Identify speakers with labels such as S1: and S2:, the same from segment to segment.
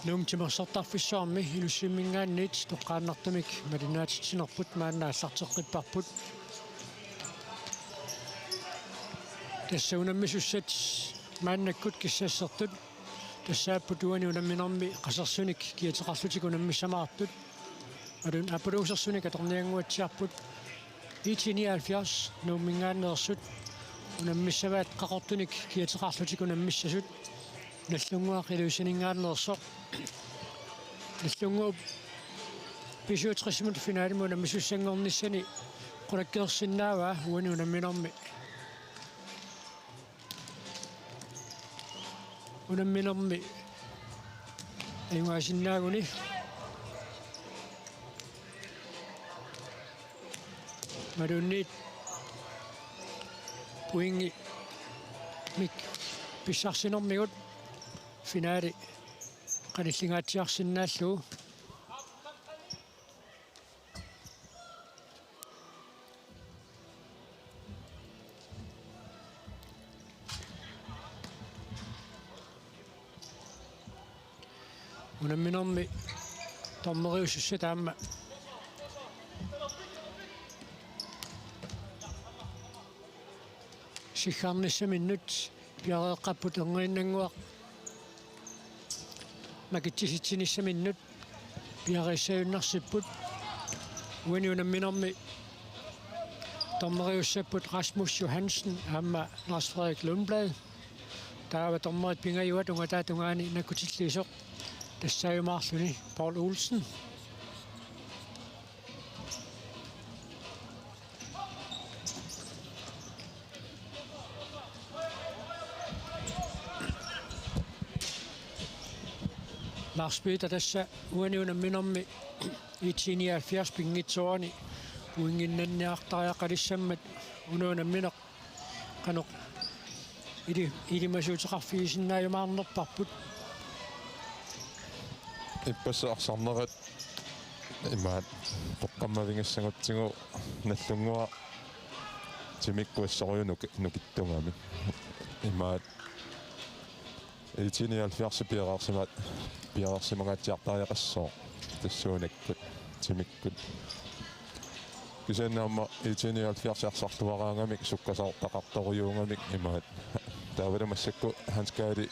S1: Nung timarsartarfissaarmi ilussimmingaannit toqqaannartumik malinaatitsinarput maannaallarteqqipparput tassaunammissussat maannakkut kissassertut тассааппут уани унамминарми qasarsunik kiateqarlutik unammissamаарtut алун апулуусерсуник аторниангуатсиарпут 1970 нууммингааннерсут унаммиссаваат qaqortunik kiateqarlutik unamмиссасут наллунгуақилуусинингааннерсо наллунгуп писуутрессимут финаалиму унаммиссуссангорниссани qulakkeersinnaava уани унамминарми unamminarmi ayungaasinnaagunni madunniit puingi mik pissarsinermigut finaali qanillingaatiarsinnaallu unamminarmi tormeriussussataamma sиггаарниссаминнут пиареэққаппут ангуиннангуақ макитсиситсиниссаминнут пиареиссаюннарсиппут уани унамминарми tormeriussapпут Rasmus Johansen аама Lars Frederik Lundblad таава tormerit пингаюат унгатаатунгаани накутиллисоқ тассаюмаарлуни Paul Olsen Lars Peter tässä uaniunamminarmi 1970 pingitsoani puinginnanniartariaqalissammat unuunammineq qanoq ilimasuuteqarfiisinnaayumaarnerparput
S2: иппассаарсарнерат имаат тоққаммавингиссагутсигу наллунгуа тимиккуассориунук нукиттунгами имаат 1970 пиараарсимаат пиараарсимагаатсиартариақассоо тассуунаккут тимиккут кисэннаама 1970 арсарлуараангамик суккасаортақарторюунгамик имаат таавалумассакку ханскаали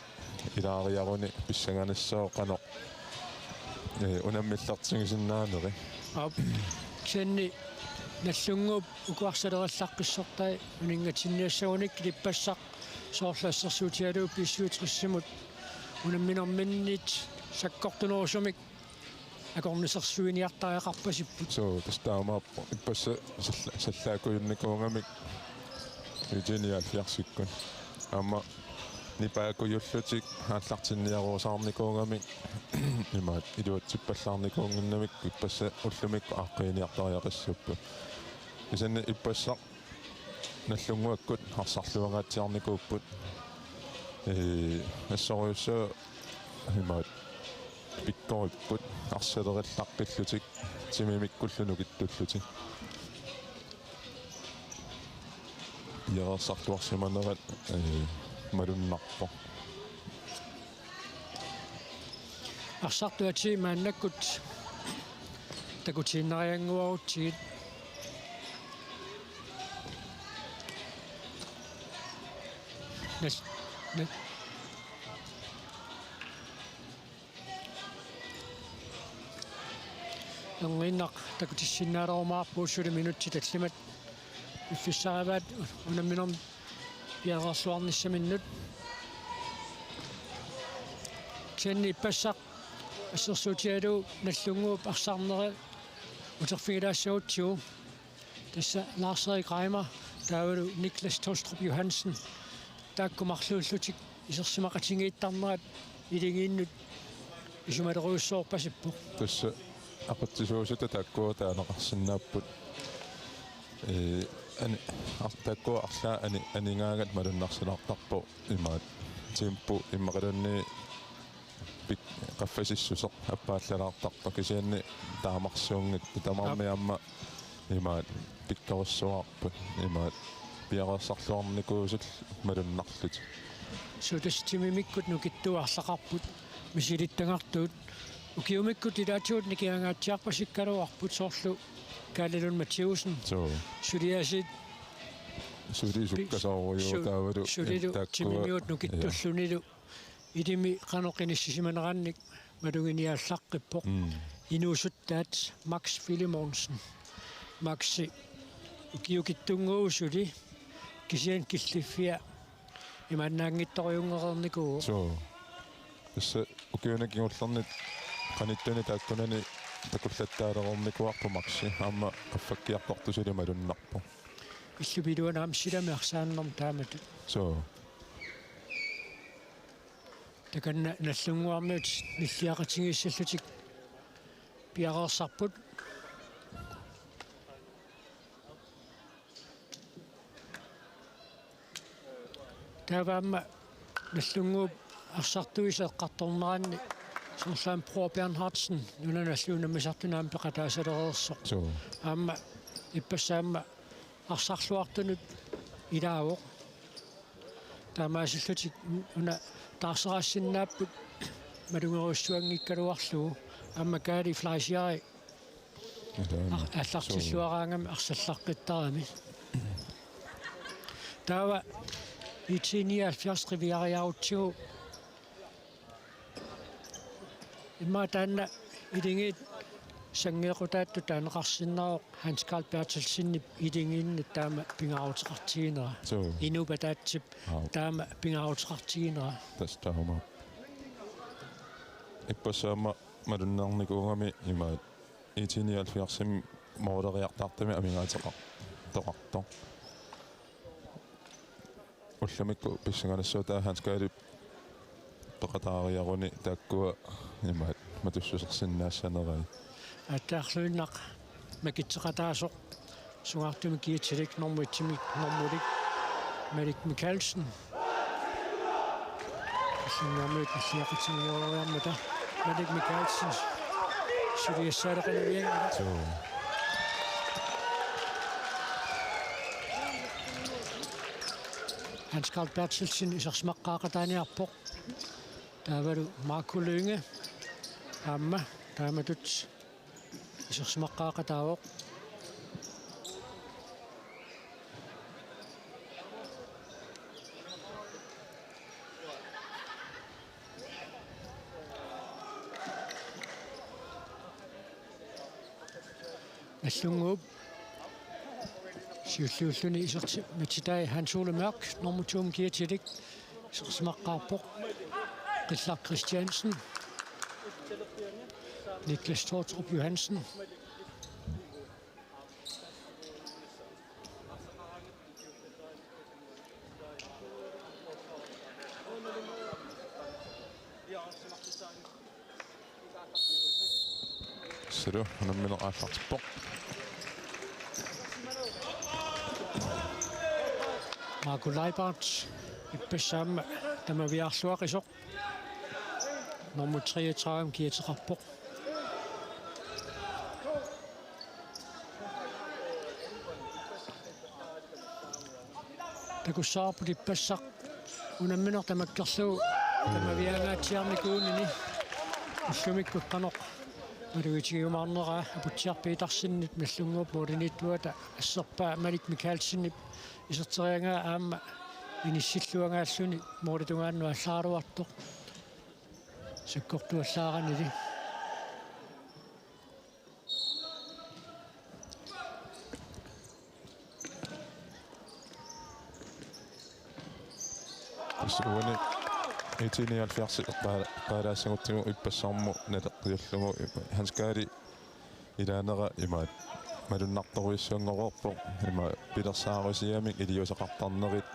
S2: илаариаруни писсаганассоо қано унаммиллартигисиннаанери
S1: кенни наллунгуп укуарсалераллаққиссортай унингатинниассагуник липпассақ соорлаассерсуутиалуу писсуутриссимут унамминарминнит саккортунерусумик акорнисерсуиниартариақарпасиппут
S2: соо тастаамааппо иппасса саллаакуйунникуунгамик ижениалфиарсиккун аама нипаакуйуллутик хааллартинниаруусаарникуунгамик имаат илуатсиппаллаарникуунгиннамик иппасса уллумикку ааққиниартариақассуппу исанни иппассақ наллунгуаккут арсарлуангаатсиарникууппут ассориуссаа имаат пиккориппут арсалериллаққиллутик тимимиккуллунукиттуллутик яарсартуарсиманерат малуннарпо
S1: арсартуати мааннаккут такутииннариангуарутсигит нас ангиннақ такутиссиннаалерумаарпууссули минутти таллимат иффиссараваат унамминерм пиарерсуарниссаминнут кенни пассақ ассерсуутиалуу наллунгууп арсаарнери утерфигилаассагутсигу тасса Lars Erik Reimer таавалу Niklas Tostrup Johansen тааккумарлууллутик исерсимақатингииттарнерат илигииннут исумалеруйуссоорпасиппу
S2: тасса ақутсисуусута тааккуа таанеқарсинааппут ани артаккуа арлаа анingaagat малуннарсилаартарпу имаат тимпу иммақалунни пик qaffasissuseq аппааллалаартарпа кисианни таамарсуунгит тамармиамма имаат пиккорissуарпут имаат пиарерсарлуарникуусул малуннарлут
S1: сутастимимиккут нукиттуарлақарпут мисилиттангаартуут укиумиккут илаатиут никиангаатсиарпасиккалуарпут соорлу каалилун матиусен сулиасит
S2: сулисуккасооруйуу таавалу
S1: сулилу тимимиут нукиттуллунилу илими каноқиниссисиманеранник малугиниааллаққиппоқ инуусуттаат Макс Филимонсен Макси укиукиттунгуусули кисиан киллиффиа иманнаангитториунгерерникуу
S2: тасса укиунакингуллернит каниттуни тааккунани такуллаттаалерорникуарпу Макси аама аффаккиартортусули малуннарпу
S1: иллупилуанаам силами арсааннерм таамату таканна наллунгуармиут ниллиақатингиссаллутик пиареерсарпут таваама наллунгууп арсартуисеэққарторнеранни соорлаан Про Бернхардсен нунаналлуунамисартунаам пеқатаасалереерсоқ аама иппассаама арсарлуартунут илаавоқ таамаасиллутик уна таарсерассиннааппут малунгеруссуангиккалуарлугу аама каали флайсиари аллартиллуараангами арсаллаққиттарами таава итиниа фиарстривиариарутсигу имма таанна илингит сангеқутаатту таанеқарсиннароқ Hans Carl Bertelsen илингииннат таама пингаруутеқартигинера инупатаатсип таама пингаруутеқартигинера
S2: тастаама иппасаама малуннаарникуугами имаат итиниал фиарсим моолериартартами амингаатеқар тоқарто улламикку писсанганассуутаа Hans Carl пеқатаариаруни тааккуа имаат матуссусерсиннаассанерай
S1: аттаарлуиннақ макитсеқатаасоқ сугаартуми киитсилик нормуитсимик нормулик Мalik Mikkelsen синнамик сиақатсиниориармата Мalik Mikkelsen сулиассаалеқалавианга Hans Carl Bertelsen исерсмаққаақатааниарпоқ таавалу Марко Лynge амма тааматут исерсмаққаақатаавоқ аллунгууп сиуллууллуни исерти матитай Hans Ole Mørk нормутуум киатилик исерсмаққаарпоқ Gisler Christiansen Niklas Tortrup Johansen
S2: Sero, han er mineralfartsbok.
S1: Marco Leibart иппассаама тамавиарлуақисоқ номер 33 киатеқарпоқ такуссаарпут иппассақ унамминер тамаккерлугу тамавиангаатсиарникуунини уллумиккуққаноқ малугитигиумаарнераа апутсиарпиитарсиннит маллунгууп мулиниттуата ассерпаа Malik Mikkelsen исертериангаа аама иниссиллуангааллуни мооритунгааннуа аллааруартоқ суккортуаллааранили
S2: Суони этиниал ферси паалаассагуттигу иппассаарму налеққиуллугу Hans Carl илаанера имаат малуннарторуиссуангорорпо има пилерсаарусиамик илиусеқартарнерит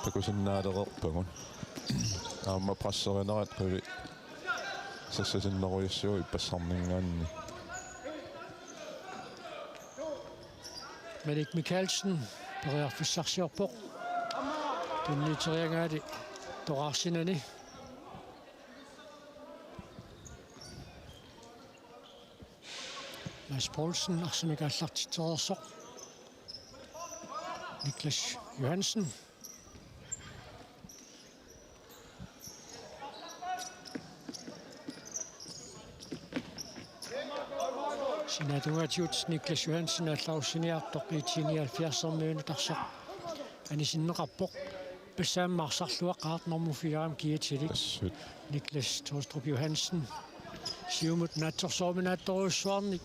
S2: такусиннаалерерпагун аама прассеринерат куви сассасиннеруйуссуу иппассарнингаанни
S1: Malik Mikkelsen периарфиссарсиорпоқ туннитериангаали тораарсинани Mads Poulsen арсимикааллартитсеерсоқ Niklas Johansen Sinatungatiut Niklas Johansen allaussiniartoq iitinialfiarsermiunu tarsaq anisinneqarpoq passaammarsarluaq qaartnermu fiaram kiitili
S2: тассут
S1: Niklas Torstrup Johansen siumut naatsorsorminaattoruussuarnik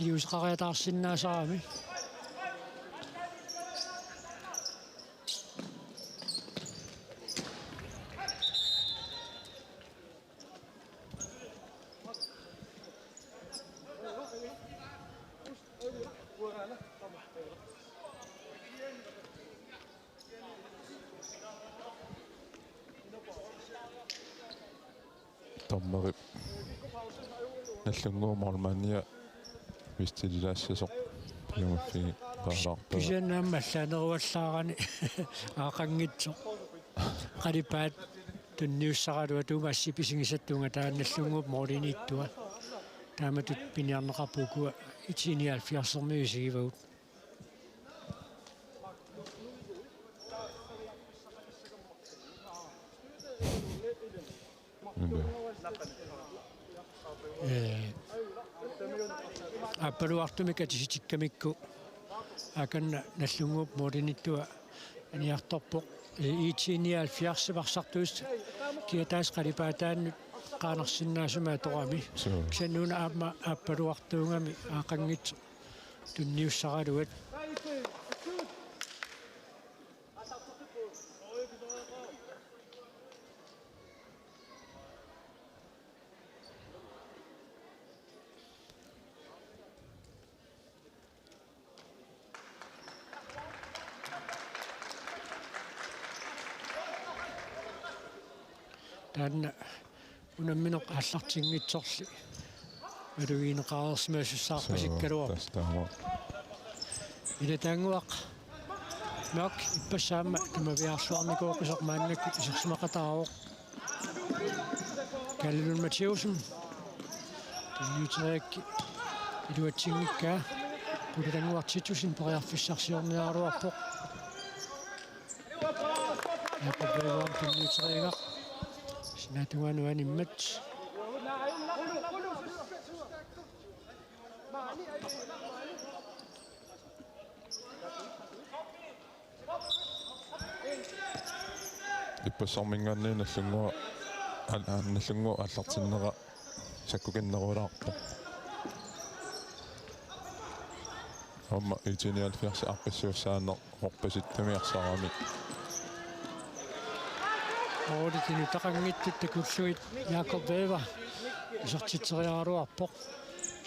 S1: iusqariataarsinnaasarami
S2: таммери наллунгуумарлмаания вистилилаассасоқ пиумаффиги паалаарпаа
S1: писианнаамма аллаанеруаллаарани аақангитсо қалипаат тунниуссаралуа туумасси писигисаттунга таанналлунгууп моолинииттуа тааматут пиниарнеқарпукуа итиниалфиарсермиусигивагут аппалуартумика тиситиккамикку аканна наллунгууп моолиниттуа аниарторпоқ итиниалфиарсиварсартуус киатаас қалипаатааннут qaanarsinnaasuma torami ksannuuna aamma appaluartuungami aaqanngit tunniussaraluat taanna unammineq аллартингитсорли алугинеқарерсимасуссаарпасиккалуар илатаангуақ нок иппассаама тамавиарсуарникуоқисоқмааннакку исерсимақатаароқ каллун матиусум тунниутериакки илуатсингиккаа пулатангуартитусин периарфиссарсиорниаруарпоқ яппаваам тунниутериагақ Sinatuanuan immat
S2: иппассармингаанни наллунгуа аллартиннера саккукиннерулаарпо амма итиниалфиарси арпассуассаанер орпаситтамиарсарами
S1: Ooditinu taqangittut takulluit Jakob Weber isortiteriaaruarpoq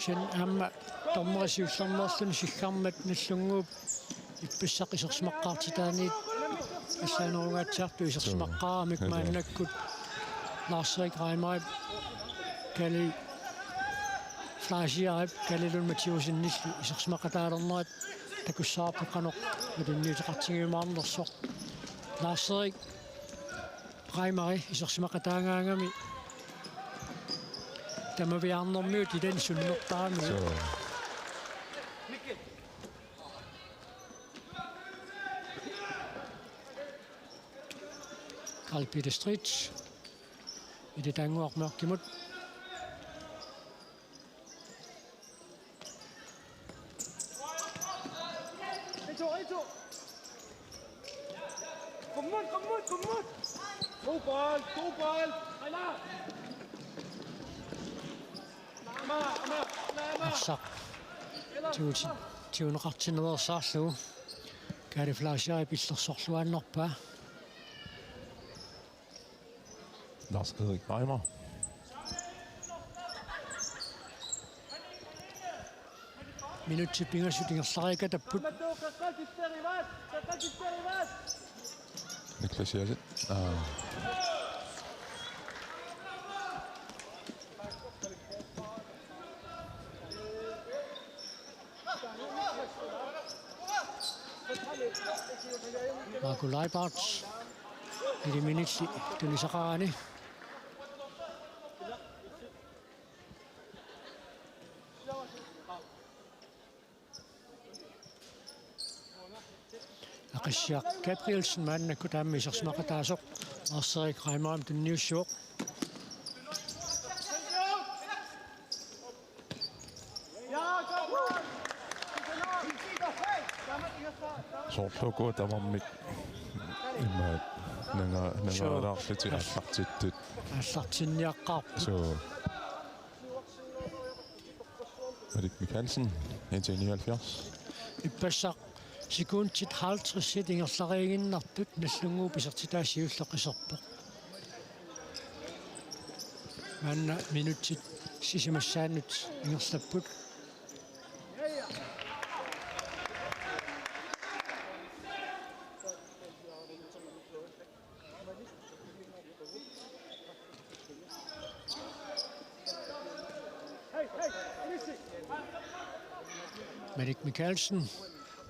S1: sen amma tormerisiullernerluni sillarmat nallunguup ippassaq isersimaqqaartitaaniit assaanerungaatsaartu isersimaqqaaramik maannakkut Lars-Erik Reimarip kali flashiarip kalilun matiusinnillu isersimaqqataalernerat takussaarpoqanoq ulunniuteqartingiumaarnersoq Lars-Erik Primary isersimaqataangaangami tamaviarnermiut ilan sunnertaami Carl Peter Stritz idatanguarmerkimut
S3: Kom ud! God bold! Ejler!
S1: Arsak tiuneqartinerersaarlugu kaali flashiari pillersorluannerpaa
S2: Lars-Erik Reimer
S1: minutsi pingassutingerlarika tapput
S2: Niklas Jersen
S1: Marco Leibarts eliminitsi tulisaqarani aqassiaq Gabrielsen maannakku taammi isersimaqataasoq Lars-Erik Reimarip tunniussuoq
S3: Ja!
S2: Sorluku tamammik immaat nangaalaarluti аллартиттут
S1: аллартинниаққарпут
S2: so Erik Mikkelsen 1979
S1: иппассақ секундтит 50 ингерлариигиннартут наллунгуу писертитаассиуллеқисерпоқ манна минутит сисимассаанут ингерлаппут Erik Mikkelsen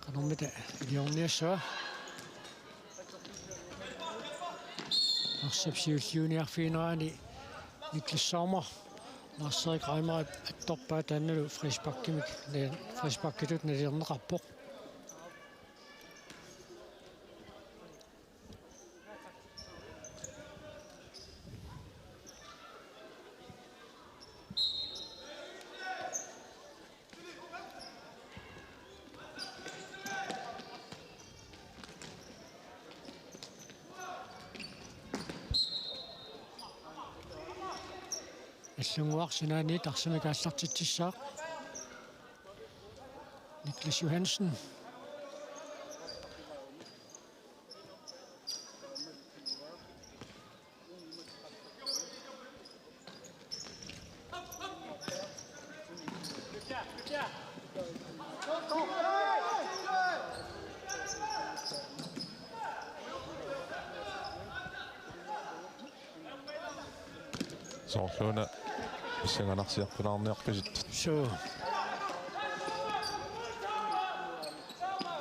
S1: kan med det Jonny så. Acceptiert junior finale Niklas Sommer. Og så græmmer at toppe denne friskbakke ut når den rapper. Allunguarsinani tarsamikaallартитсissaaq Niklas Johansen
S2: Sorluna синганарсиарпулаарниарписит
S1: so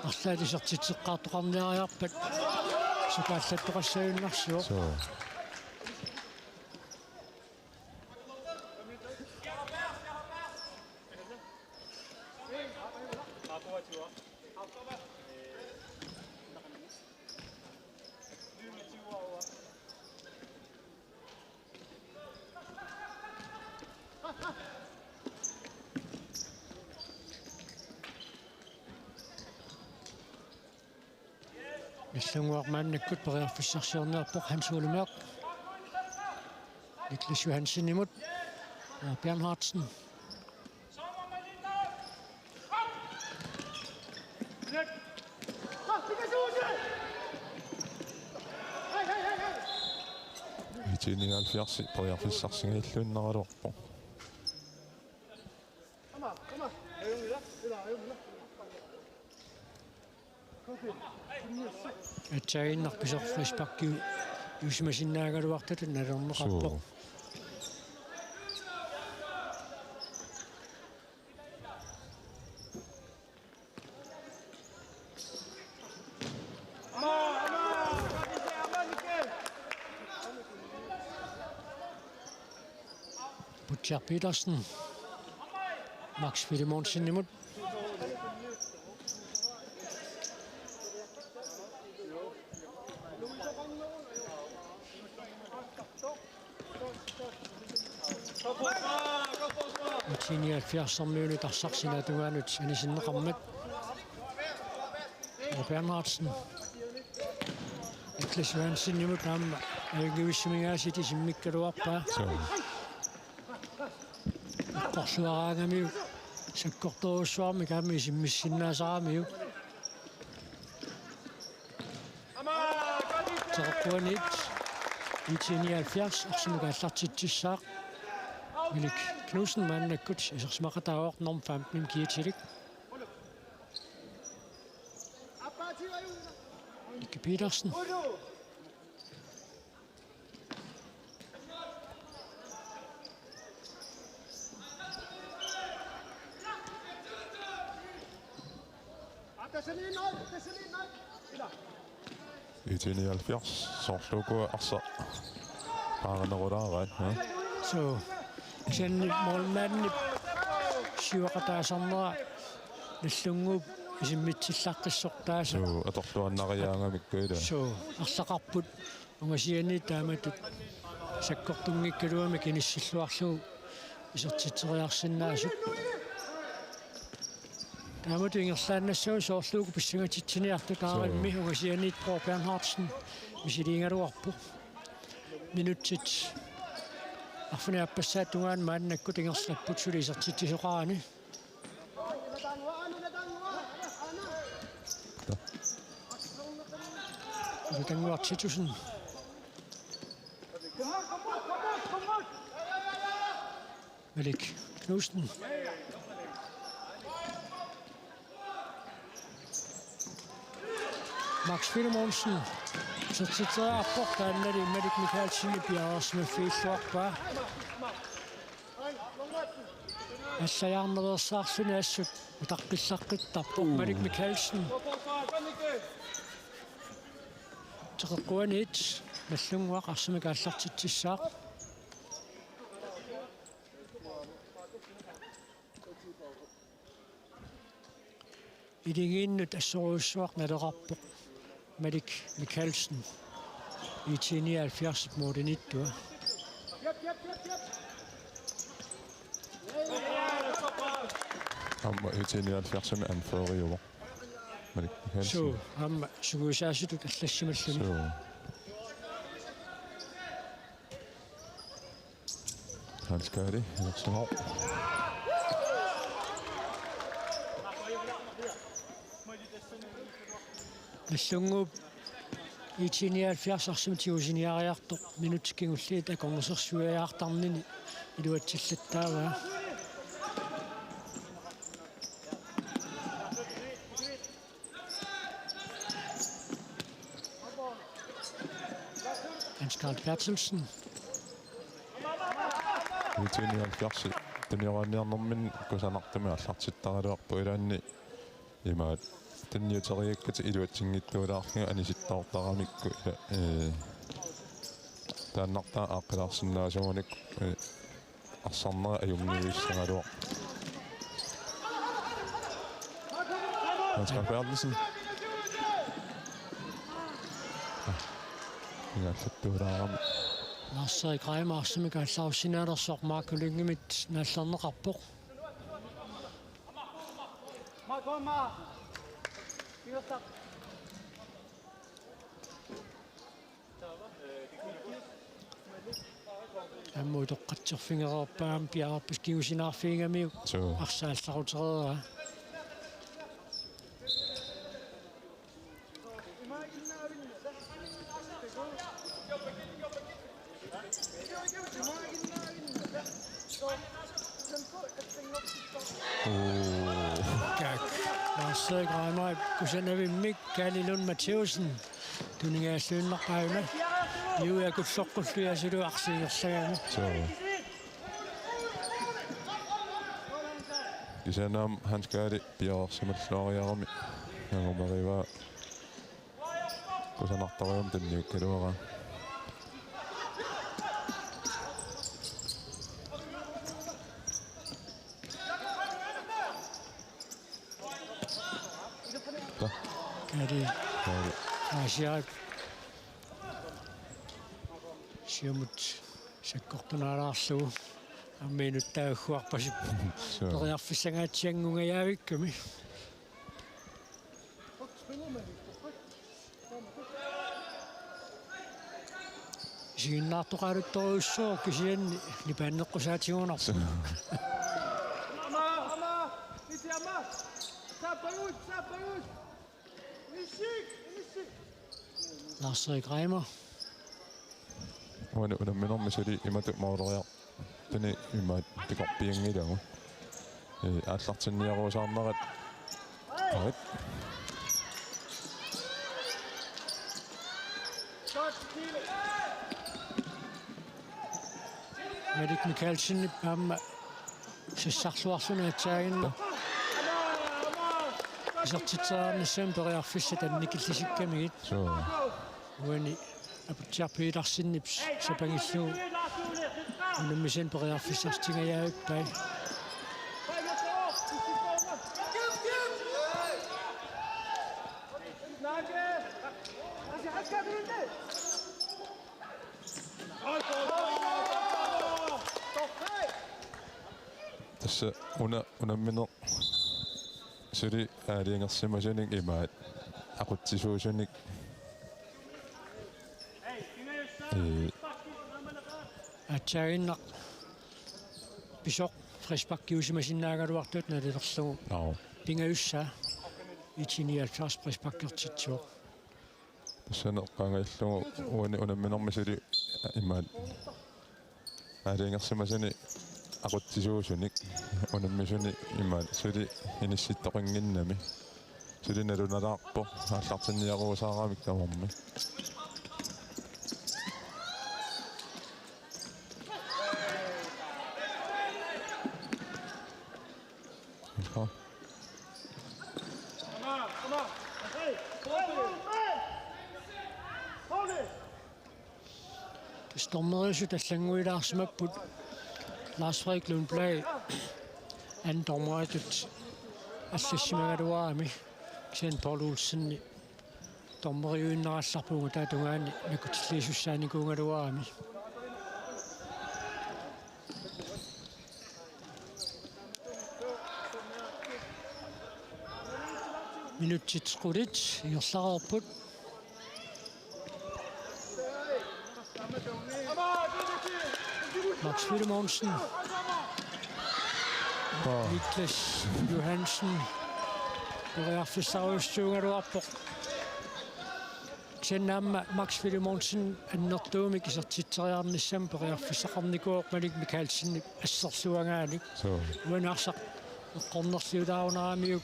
S1: арлаалисертитсеққаартоқарниариарпат сукааллаттоқассаюннарсуо
S2: so
S1: Иллунгуармааннаккут периарфиссарсиорниарпоқ хансуулумеақ Niklas Johansen imod og Bernhardsen.
S2: Itini alfiarsi periarfissarsingiillunneralorpo
S1: Atsaginnarpisorfrisparkiu юсимасиннаагалуартат налернеқарпоқ Butcher Petersen Max Fidemonsen imod Tini 70 minutter saksina tuanut anisinneqarmat og Bernhardsen Niklas Johansen imod ham aygivissumigaasiti simmikkaluarpaa qorsuaraangamiu sakkortoruussuarmi kaami simmissinnaasaraamiu terpuanit Itini 70 arsimikaallartitsissaaq Milik Knudsen mannakkut isерсмақатаавоқ норм 15 киитилик Nicky Petersen
S2: Itini alfiars sorluku arsa paanerulaaraat
S1: so Kenneth Molmanni siuaqataasarnera nallunguup isimmitsillarqissortaasa
S2: so atorluannariaangamikkuila
S1: so арлақарпут унгасиани тааматут саккортунгиккалуами киниссиллуарлугу исертитсериарсинаасуп Amut ingerlaannassuu soorluugu pissangatitsiniartu taarimmi ungasianiit Paul Bernhardsen misiliingaluarpu minutsit arfuniappassaattungaan maannakkut ingerslapput sulisertittisoqaani tanguartitusen Malik Knudsen Max Filemonsen så sitter jeg på den der Malik Mikkelsen i Bjørns med fyrtårpa. Jeg sier andre sarsen er så takkesakket på Malik Mikkelsen. Så går han hit med slungvar som jeg har sagt til sak. I det ene, der så svagt, når der rapper Malik Mikkelsen i 79 mod det 90.
S2: Han var i 79 med anfører i år. Malik Mikkelsen.
S1: Så han skulle sige, at du kan slet ikke
S2: Så han skal det. Han er så hård.
S1: Nassungub i 79 som tiusiniariartu minutskingulliit akornersersuiaartarnini iluatsillattaava Hans Carl Bertelsen
S2: I 79 den jaraaniarnermin kusanartama allartittaraluarpu ilaanni imaat tanniuteriakkat iluatsingittuulaarniu anisittortaramikku taannartaa aaqqilaarsinnaasuunik арсарнера ajumniuissangaluaq Hans Bertelsen ingaallattuulaarami
S1: Narseri Greimer som kan sausinaalersoq maakulingimit naallarneqarpoq Ammu toqqatserfingererpaam piarpis kiusinaarfiingamiu arsaallaruteret Narseri Greimer kusanavimik Kalilund Matheusen tuningaassuunnerpauna Juuakutsoqqulluasilu arsiingersagami
S2: Kisanaam Hans Kaali piaarsimalluariarami angumariva kusanartarium tanniukkaluara
S1: Kaali Asiat Siamut sakkortunaalaarlugu ammiinuttaaguarpasip toriarfissangaatiangungajaavikkami Siginnaartoqaaluttoriussuur kisianni nipaanneqqusaatigunarpu Narseri Greimer
S2: Uana unamminermisuli imatu mauleriaq tani imaat tiqarpiangilagu aallartinniaruusaarnerat arit
S1: Malik Mikkelsen amma sissarluarsunaatsaagинна isartitsaarnassam periarfissa tannikillisikkamigit uani aputiarpiilarsinnips sapangillugu unammisan periarfissartingajaavippai
S2: tässä unamminner Suri aaliingersimasunik imaat aqutsisuusunik
S1: атсаагиннақ писоқ фриспаккиусимасиннаагалуартут налилерлугу пингаюссаа итиниалфарс фриспаккертитсуоқ
S2: тассанеққангаиллугу уани унамминэрмисули имаат аалиингерсимасуни aqutsisuusunik унаммисуни имаат сули инисситтоқингиннами сули налуналаарпо ааллартинниаруусаарамик тамарми
S1: Stormerisu таллангуилаарсимаппут Lars Frederik Lundblad ан доммаатут аллассимагалуарами Ksен Paul Olsen доммериуиннералларпугу таатунгаани накутиллиисуссааникуунгалуарами минутситсқулит иерлаарпут Max Wilhelmsen, Niklas Johansen, Bergerfisaustuungaluarpoq Ksennaamma Max Wilhelmsen annertuumik isertitseriarnissam Bergerfisaqarnikuoq Malik Mikkelsen assersuangaanik uanarsaq eqqornerliulaarunaamiuk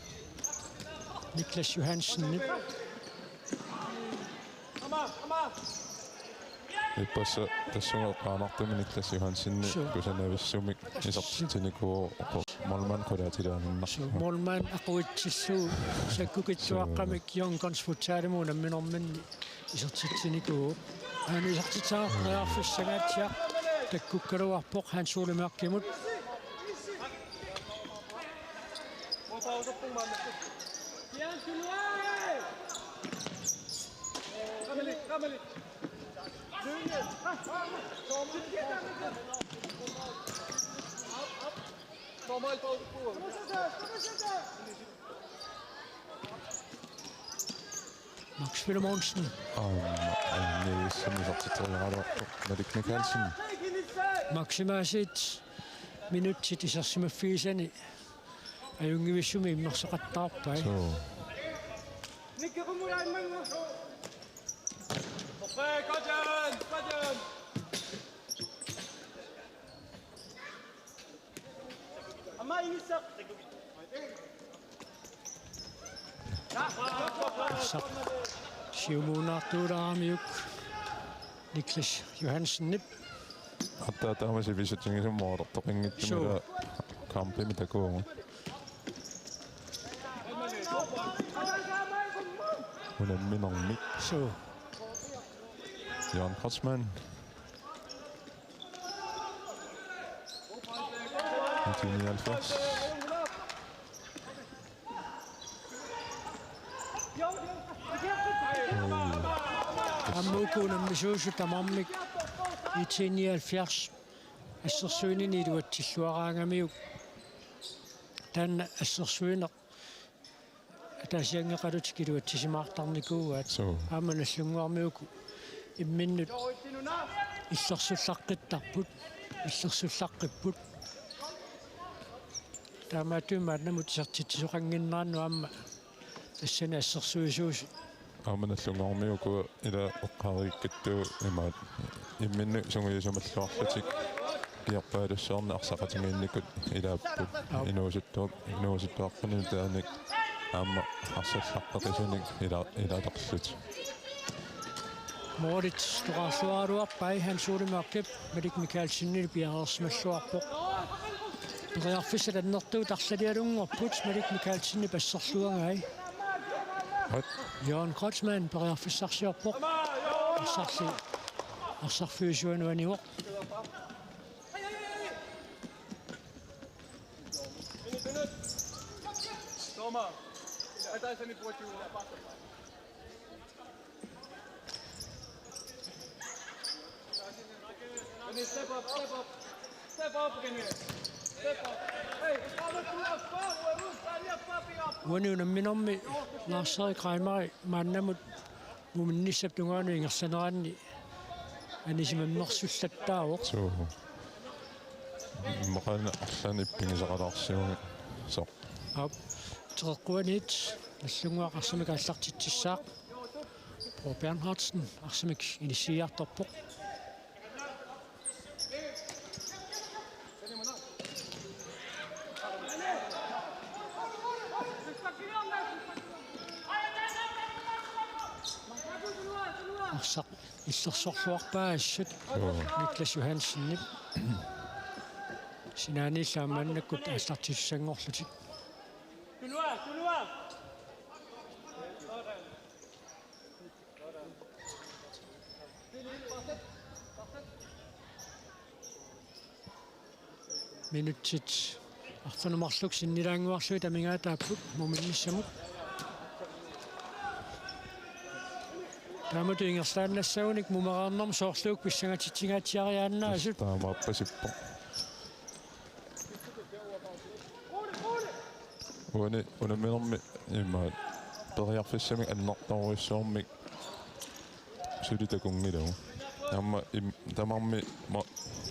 S1: Niklas Johansen
S2: иппасса тассугеққаанартуми Никлас Йохансинни кусанависсумик исертитиникуу молман кулаатилааннар
S1: молман ақуитсиллуу саккукитсуаққамик йонгонс футсаалимуу намминорманни исертитиникуу аани исертитсааққиарфиссагаатсиақ таккуккалуарпоқ хансуулимеақкимут Max Wilhelmsen.
S2: Nee, som er til træner Malik Mikkelsen.
S1: Maximasit minut til de samme fiserne. Ayungivissumi immerseqattaarpai. Siumuunartuulaaramiuk Niklas Johansen nip
S2: Hatta taamasi visutsingisummoortortoqinngittumila kampimi takuungu unamminermik
S1: so
S2: Jan Kratzmann 1979
S1: аммукуунам мисуусу тамармик 1979 ассерсуинини илуатсиллуараангамиук таанна ассерсуинеқ атаасиангеқалутик илуатсисимаартарникууаат ааманаллунгуармиуку имминнут иллерсуллаққиттарпут иллерсуллаққиппут таамаатуумаат намут сертитсоқангиннаанну аама тассана ассерсуисуус
S2: ааманаллунгуармиуку ила оққариккаттуу имаат имминну сунгуисумаллуарлутик киарпаалуссаарна арсақатингиинникут илааппут инуусуттуаққани тааник аама арсаллаққақисуник илаатарлут
S1: Moritz Strassuaruarpai Hans-Ole Malik Mikkelsen piarersmalluarpoq Bergerfissalannertuu tarsalialunngorput Malik Mikkelsen passerluangai Jan Kratzmann Bergerfissarsiarpoq arsarfuisuanuaniuq
S3: Thomas, это не против. Step up, René.
S1: Uani minammi Lars Kraimari maannamut muminnissaptungaanu ingersaneraanni anisимаммерсуллаттаавоқ
S2: суу мақана арлаани иппингисақалаарсиуми со
S1: ап теққуанит аллунгуақарсамик аллартитсissaақ Pro Bernhardsen арсамик инисиартарпоқ арсақ иллерсорлуарпаассут Niklas Johansen синааниллаамааннаккут ааллартиссангорлутик минутсит артанумарлук синнилаангуарлуи тамингаатааппут муминниссамут тамут ингерслааннассагуник мумараарнэрм соорлуук писсангатитсигаатсиариааннаасут
S2: таамааппасиппо унаминерми имма периарфиссами аннартаруиссуармик сулитакунгилау амма тамарми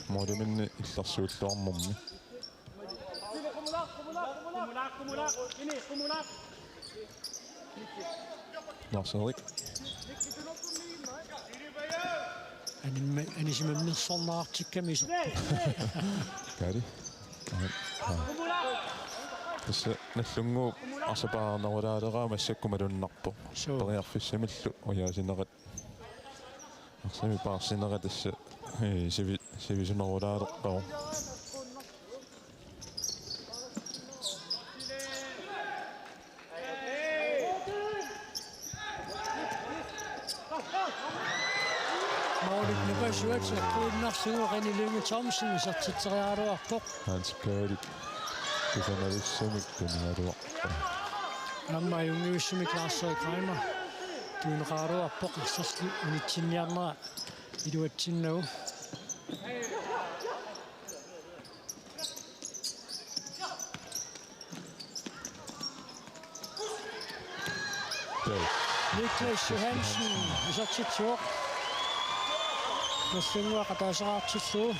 S2: модеминни илларсууллуармерми нарсерик
S1: анисимаммерсорнаартикками
S2: кади тасса наллунгуу арсапаарнерулаалераа массаккумалуннарпо периарфиссамиллу уяасинерат арсами паарсинера тасса сивисунерулаалерпаа
S1: Nepasuat kuinnarsiguqanilungi Thomsen isartitseriaaluarpoq
S2: Hans Kaalit kusanalissamik tuningaluarpa
S1: amma jungiussumik Lars Kraimar tuuneqaaluarpoq arsarlu unitsinniarnera iluatsinnagu Niklas Johansen isartitsuoq Нассунгуа катаасаартиллуу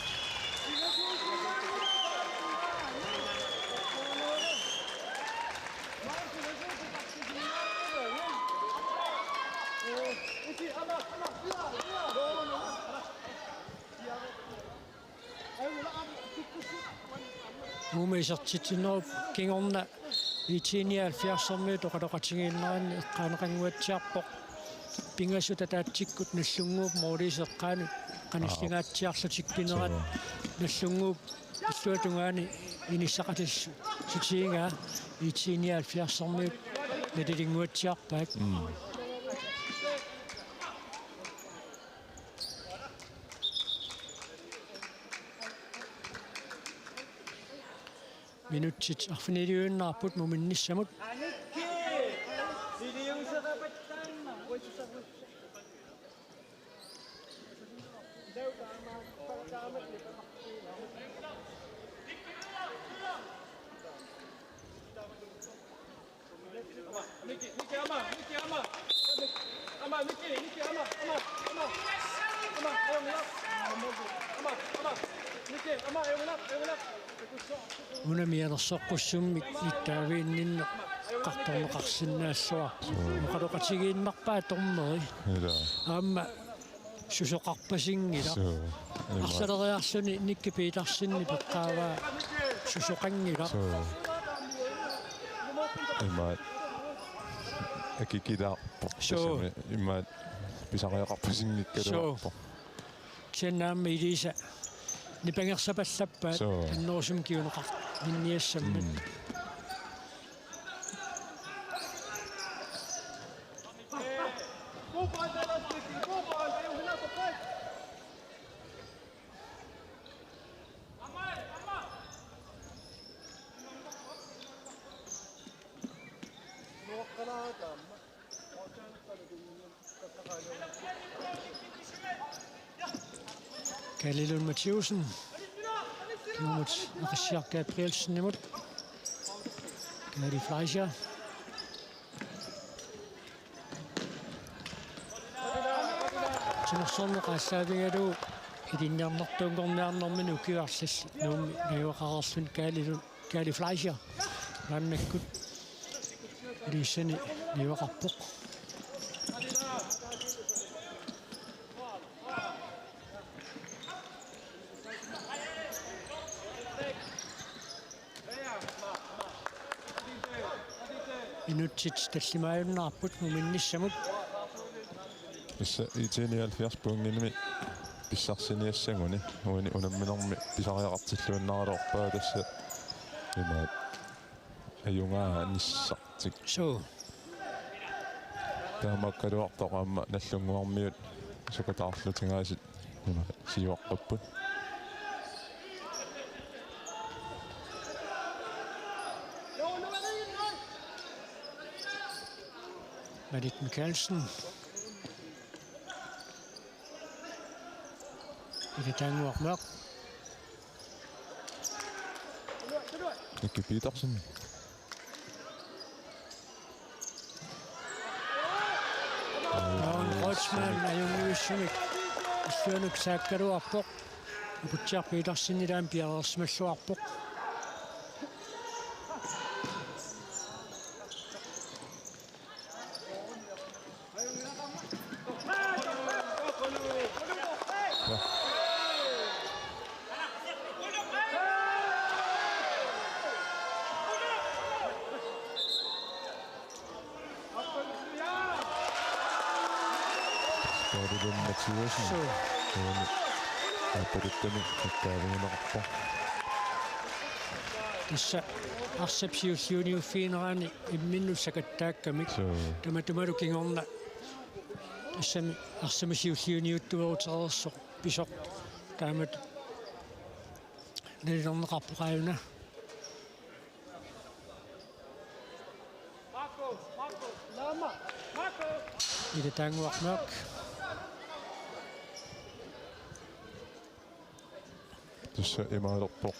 S1: Умисартитинеруп кингорна итиниал 70 тоқалоқатигииннерани эққаанеқангуатсиарпоқ пингасута таатсиккут наллунгууп моолисеққаани канислингаатсиарлутикпинерат наллунгууп иллуатунгаани иниссақатиссу сутиингаа итиниал 70 медилингуатсиарпаак минутсит арфинилиуиннаарпут муминниссамут унамианерсоққуссуммик иттаавииннинне қартормеқарсиннаассуа оқалоқатигииннарпаа тормери аама сусоқарпасингила арсалериарлуни никки пиитарсинни пеққааваа сусоқангила
S2: имаат акикидаарпо имаат писариақарпасингиккалуарпо
S1: кеннаамми илиса нипангерсапаллаппаат аннерусум киунеқар минниассаммат Kalilun Mathiusen Kiumut Arsiak Gabrielsen nimut. Gary Fleischer. Sinursornu qaassaavigalu idinniarnertuungorniarnerminu ukiuarsis nuumi nayuaqararlun Gary Fleischer. Rannakkut liissani nayuaqarpoq. Inutsit tallimaajunnaarput muminnissamut.
S2: Issa itini 70 punginimi pissarсиниассагуни уани унамминерми писариақартиллуаннаалуарпаа тасса имаат аюнгаа ниссартик
S1: So.
S2: таамаккалуартоқаама наллунгуармиут сукатаарлутингаасит имаат сиуаққаппут
S1: Marit Mikkelsen. Det er nu mørk.
S2: Nicky Petersen.
S1: Rotsman er jo nu syg. Stønuk sækker du op på. Og på Jack Petersen i den bjerg smækker op på.
S2: Så.
S1: Tässä Assepsiusjunior finrani imminnusakattaakkamik tamatumaluking orna assami Assamisiusjuniuttuutererso pisoq taamat nalilerneqarpoqaajuna ida taanguarnaak
S2: Tuossa imaalerpoq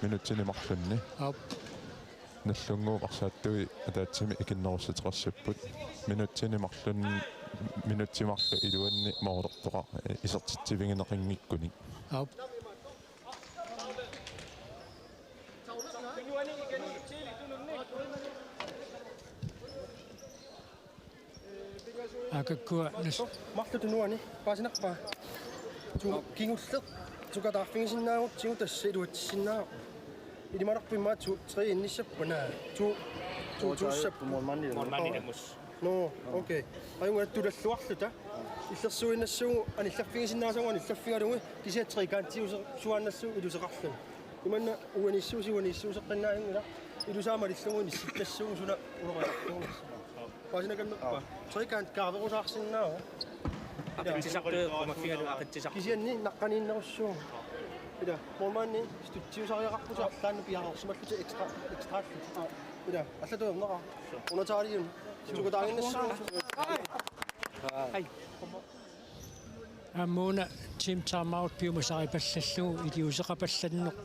S2: minuuttini marlunni. Nallunguuqarsaattui ataatsimi ikinnerussaterassapпут. Minuuttini marlun minuuttimarlu iluanni moolertoqa isertittivingineqinngikkunik.
S1: Akakkua nas
S4: marlutunuani paasinarpaa. Tu kingulleq Sukatarfingisinnaangut sigu tassi iluatissinnaaq. Ilimararpimmaat su 3 innissappunaa. Tu tuussappu
S5: Monmannilemus.
S4: No, okei. Ajunga tulalluarluta. Illersuinnassuu anillarfingisinnaasangani illarfingalungi kisia 3 kantiuser suannassuu iluseqarlun. Imanna uanissuusiuanissuuseqqinnaajungila ilusaamalillungu nissittassuu suna uloraqartuunis. Paasinakannerpa 3 kant kaaverusaarsinnaa. Kisianni naqqaniinnerussuu. Ida mormanni stuttiusariaqarpusaarlaanna piarorsumalluti ekstraallut. Ida allatuerneqa. Unataaliun sukutaaginnassuu.
S1: Amuna Tim Timeout piumasari pallallugu iliuseqapallanneq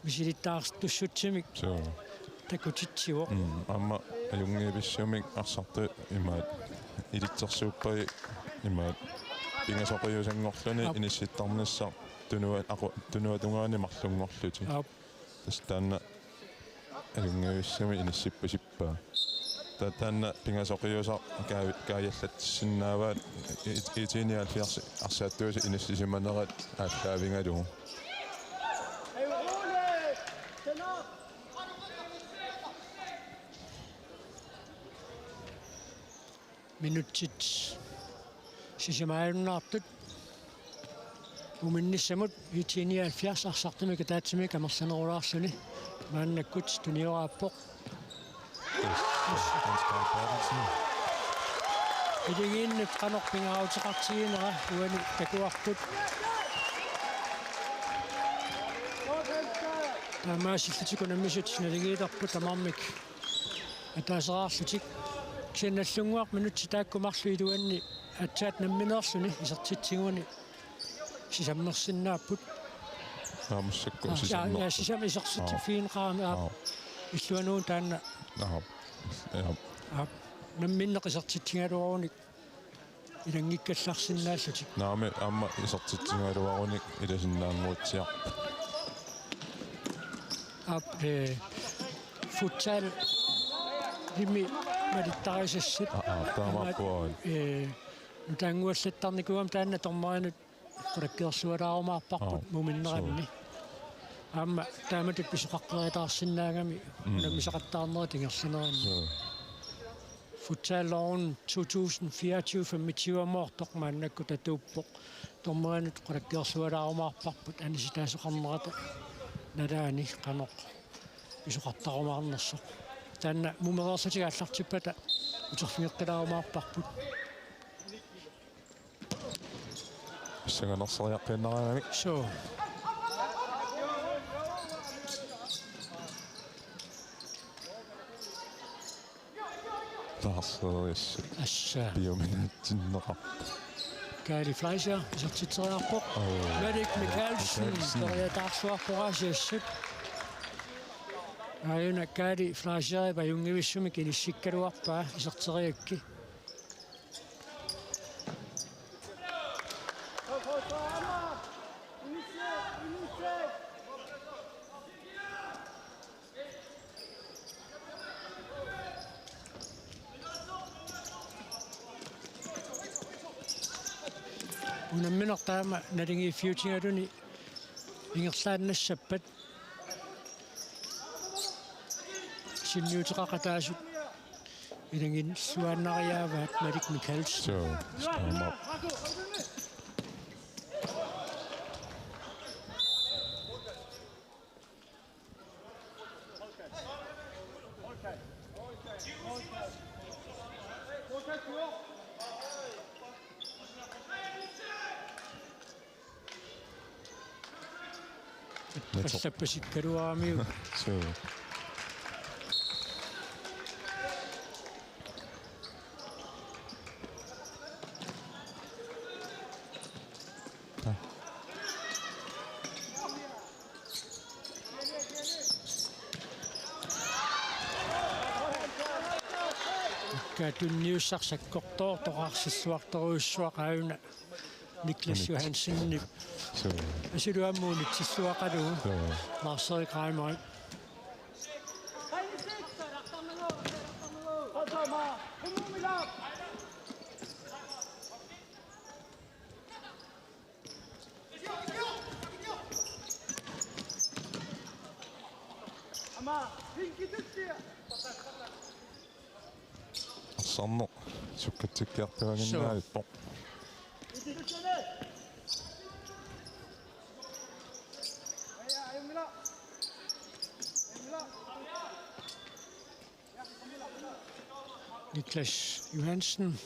S1: misilittaartussutsumik
S2: So.
S1: takutitsiuoq
S2: Amma ajungiipissuumik arsartu imaat ilitsersuuppai imaat pingasoqiusangorluni inissittarnassa tunuatungaani marlungorluti. Tastaanna ajungiipissuumi inissippasippaa. Tatanna pingasoqiusa kaajallatsinnaavaat itinialfiarsi arsaattuusi inissisimmanerat ааllaавингалугу.
S1: Minutsit sisimaajunnaartut uminnissamut 179 arsartumik taatsimik amersanerulaarsuni maannakkut tuniораапpoq idigiinnut qanorpingaruutiqartigiinera uani takuarput taamaasillutiku nammisut naligiilerput tamarmik ataaseraarlutik kiannallunguaq minutti taakkumarlu iluanni atsaat nammineerluni isertitsiguani sisammersinnaapput
S2: Aamussakku
S1: ja
S2: sisannertu.
S1: sisamisarsitiffiinqaami aap illuanuun taanna namminneqisartitsingaluarunik ilangikkallarsinnaallutik
S2: Naami amma isartitsingaluarunik ilasinnaanguutsiaq.
S1: aap futsal limi malittarisassit
S2: Taamappuarit.
S1: nutaanguallattarnikuam taanna tormarinut qulakkeersualaarumaarparput muminneranni aamma taamatut pisuqaqqeritaarsinnaagami namisaqattaarneri tingerlineranni futsaalorun 2024 famitiuammoortoq maannakku tatuuppoq tormarinut qulakkeersualaarumaarparput anisitaasoqarnerata nalaani qanoq pisuqartarumaarnersoq taanna mumereersatiga аллартиппата утерфингеққилаарумаарпарпут
S2: Sanganersariaqqinnaraami.
S1: so
S2: Taarseeriassut
S1: assa
S2: biominatsinneqa.
S1: Kali Fleischer isartiteriarpoq Madik Mikkelsen toriataarsuarporaasiassut ayuna Kali Fleischer pajungivissumi kinissikkaluarpaa isarteriakki unamminertaama nalingiiffiutingaluni ingerlaannassappat sinniuteqaqataasut ilangin suannariaavaat Madik Mikkelsen
S2: So, staama. Passappasikkaluaamiu So.
S1: tunniussarsakkорtoo toqarsissuartoruussuaqauna Niklas Johansen
S2: So.
S1: asiluammuunit sissuaqalugu Marcel Kramer
S2: Sanno. Sukkatsikkiartuaginnaalitpoq.
S1: Niklas Johansen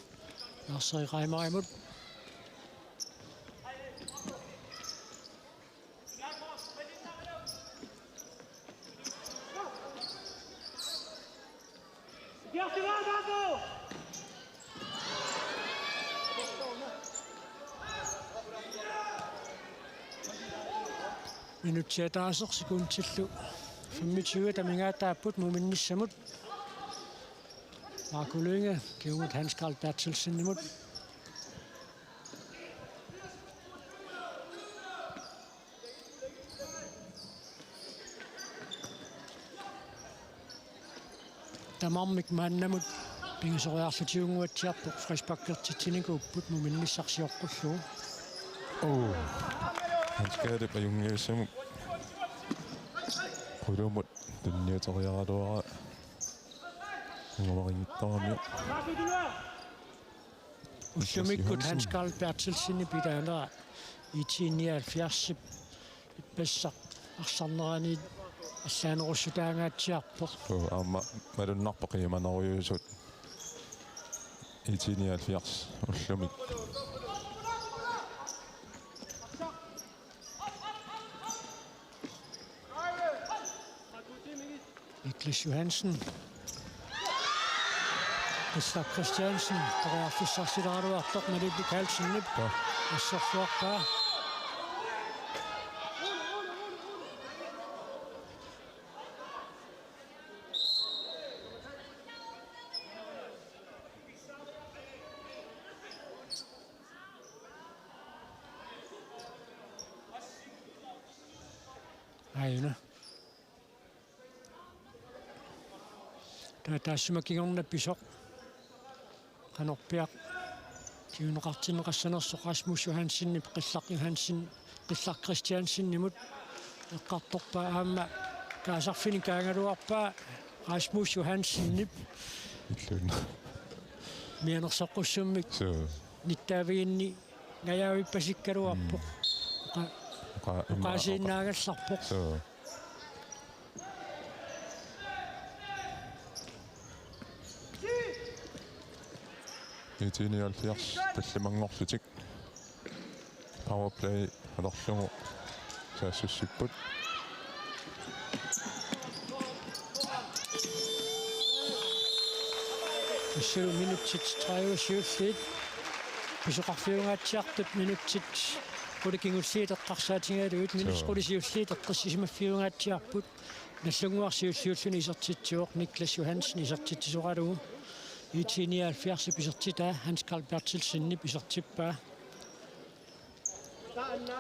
S1: Marcel Kramer imod minuttia taassersikuntillu 25 tamingaataapput muminnissamut Marco Lynge givet Hans Carl Bertelsen imod Tamammik mannamut pingisoriarlutiunguatsiarpoq frispakkertitsinikuupput muminnissarsiorqullugu
S2: Han skal det på junge som qulumut tunniuteriaraluara ngomariittarami
S1: ullumikut Hans Carl Bertelsen pidaanera i 79 ippassaq арсарнерани аллаанеруссутаангааtsiarpoq
S2: аама малуннарпақиманеруйуусут 79 уллумик
S1: Niklas Johansen Gustav Christiansen toriarfissarsilaraluartoq Madik Mikkelsen nippa ассорфуарпаа Ayuna. Taassuma kingorna pisok. Qanorpiaq. Tiuneqartineqassanersoq Rasmus Johansen qillaq Johansen qillaq Christiansen nimut eqqartorpa aamma kaasarfini kaangaluarpaa Rasmus Johansen nip
S2: Illun.
S1: mianersoqussummik
S2: So.
S1: nittaaviginni ngajaavippasikkaaluarpoq qaasiinnaagallarpoq
S2: So. Itini alfiars tallimangorlutik. Power play alorlugu saassussipput.
S1: Issulu minutsit 23 писоқарфиунгатсиартут минутсит qulикингуллиит эққарсаатингааlugut минусқулисиуллиит эққиссисимаффиунгатсиарпут наллунгуарсиуллиуллуни исертитсуоқ Niklas Johansen исертитсисоқалугу итиниалфиарси писертитаа Hans Carl Bertelsen писертиппаа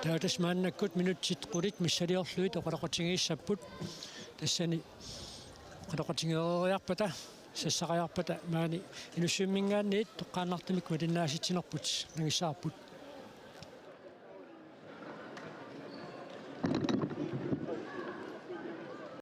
S1: таатасмааннаккут минутсит qulик миссалиорлуит оқалоқатингииссаппут тассани оқалоқатингериарпата сассақаярпата маани инуссуиммингаанниит тоққааннартумик малиннааситсинерпут нагиссаарпут